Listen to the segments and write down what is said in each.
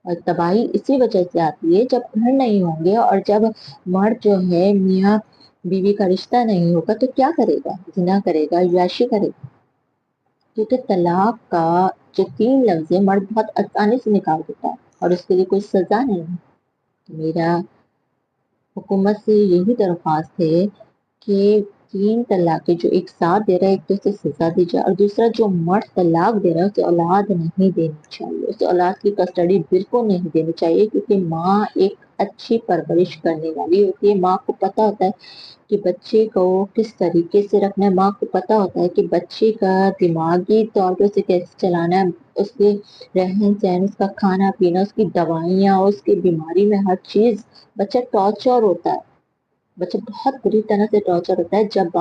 اور تباہی اسی وجہ سے آتی ہے جب گھر نہیں ہوں گے، اور جب مرد جو ہے میاں بیوی کا رشتہ نہیں ہوگا تو کیا کرے گا؟ زنا کرے گا، عیاشی کرے گا. کیونکہ طلاق کا جو 3 لفظ ہے مرد بہت آسانی سے نکال دیتا ہے اور اس کے لیے کوئی سزا نہیں ہے. میرا حکومت سے یہی درخواست ہے کہ 3 طلاقیں جو ایک ساتھ دے رہا ہے، ایک تو اسے سزا دی جائے، اور دوسرا جو مرد طلاق دے رہا ہے اسے اولاد نہیں دینی چاہیے، اسے اولاد کی کسٹڈی بالکل نہیں دینی چاہیے. کیونکہ ماں ایک اچھی پرورش کرنے والی ہوتی ہے. ماں کو پتا ہوتا ہے کہ بچے کو کس طریقے سے رکھنا ہے. ماں کو پتا ہوتا ہے کہ بچے کا دماغی طور پہ اسے کیسے چلانا ہے، اس کے رہن سہن، اس کا کھانا پینا، اس کی دوائیاں، اس کی بیماری میں ہر چیز. بچہ ٹارچر ہوتا ہے، بچہ بہت بری طرح سے ٹارچر ہوتا ہے. جب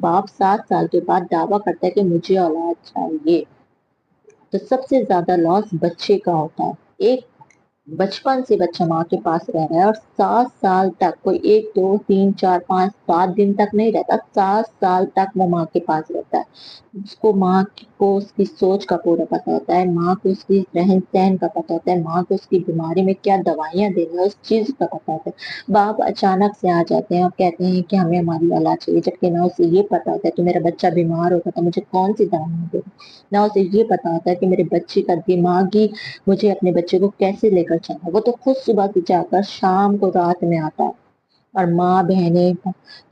باپ 7 سال کے بعد دعویٰ کرتا ہے کہ مجھے اولاد چاہیے، تو سب سے زیادہ لاس بچے کا ہوتا ہے. ایک بچپن سے بچہ ماں کے پاس رہ رہا ہے اور 7 سال تک، کوئی 1 2 3 4 5 7 دن تک نہیں رہتا، 7 سال تک وہ ماں کے پاس رہتا ہے. اس کو ماں کو اس کی سوچ کا پورا پتا ہوتا ہے، ماں کو اس کی رہن سہن کا پتا ہوتا ہے، ماں کو اس کی بیماری میں کیا دوائیاں دینا ہے اس چیز کا پتا ہوتا ہے. باپ اچانک سے آ جاتے ہیں اور کہتے ہیں کہ ہمیں ہماری اولاد چاہیے، جبکہ نہ اسے یہ پتا ہوتا ہے کہ میرا بچہ بیمار ہوگا تو مجھے کون سی دوائیاں دے، نہ اسے یہ پتا ہوتا ہے کہ میرے بچے کا دماغی، مجھے اپنے بچے کو کیسے لے کر چلنا. وہ تو خود صبح سے جا کر شام کو رات میں آتا ہے، اور ماں بہنیں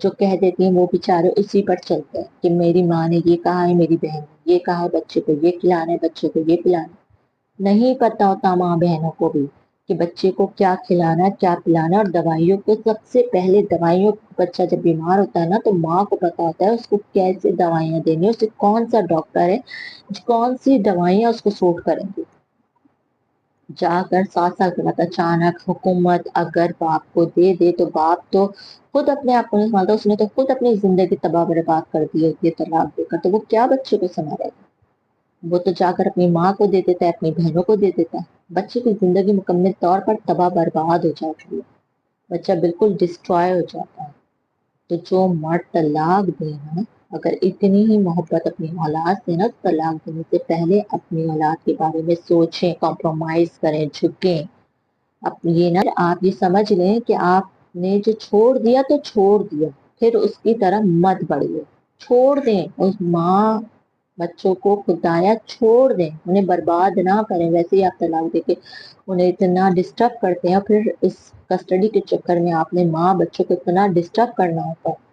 جو کہہ دیتی ہیں وہ بیچارے اسی پر چلتے ہیں کہ میری ماں نے یہ کہا ہے، میری بہن نے یہ کہا ہے، بچے کو یہ کھلانا ہے، بچے کو یہ پلانا ہے. نہیں پتا ہوتا ماں بہنوں کو بھی کہ بچے کو کیا کھلانا ہے، کیا پلانا ہے. اور دوائیوں کو سب سے پہلے، دوائیوں، بچہ جب بیمار ہوتا ہے نا تو ماں کو پتا ہوتا ہے اس کو کیسے دوائیاں دینی، اسے کون سا ڈاکٹر ہے، کون سی دوائیاں اس کو سوٹ کریں گی. جا کر 7 سال کے بعد اچانک حکومت اگر باپ کو دے دے تو باپ تو خود اپنے آپ کو نہیں سنبھالتا، اس نے تو خود اپنی زندگی تباہ برباد کر دی ہوتی ہے طلاق دے کر. تو وہ کیا بچے کو سنبھالے گا؟ وہ تو جا کر اپنی ماں کو دے دیتا ہے، اپنی بہنوں کو دے دیتا ہے. بچے کی زندگی مکمل طور پر تباہ برباد ہو جاتی ہے، بچہ بالکل ڈسٹرائے ہو جاتا ہے. تو جو مرد طلاق دے نا، اگر اتنی ہی محبت اپنی اولاد سے نا، طلاق دینے سے پہلے اپنی اولاد کے بارے میں سوچیں، کمپرومائز کریں، جھکیں. اب یہ نا آپ یہ سمجھ لیں کہ آپ نے جو چھوڑ دیا تو چھوڑ دیا، پھر اس کی طرح مت بڑھیے. چھوڑ دیں اس ماں بچوں کو، خدایا چھوڑ دیں، انہیں برباد نہ کریں. ویسے ہی آپ طلاق دے کے انہیں اتنا ڈسٹرب کرتے ہیں، پھر اس کسٹڈی کے چکر میں آپ نے ماں بچوں کو اتنا ڈسٹرب کرنا ہوتا ہے.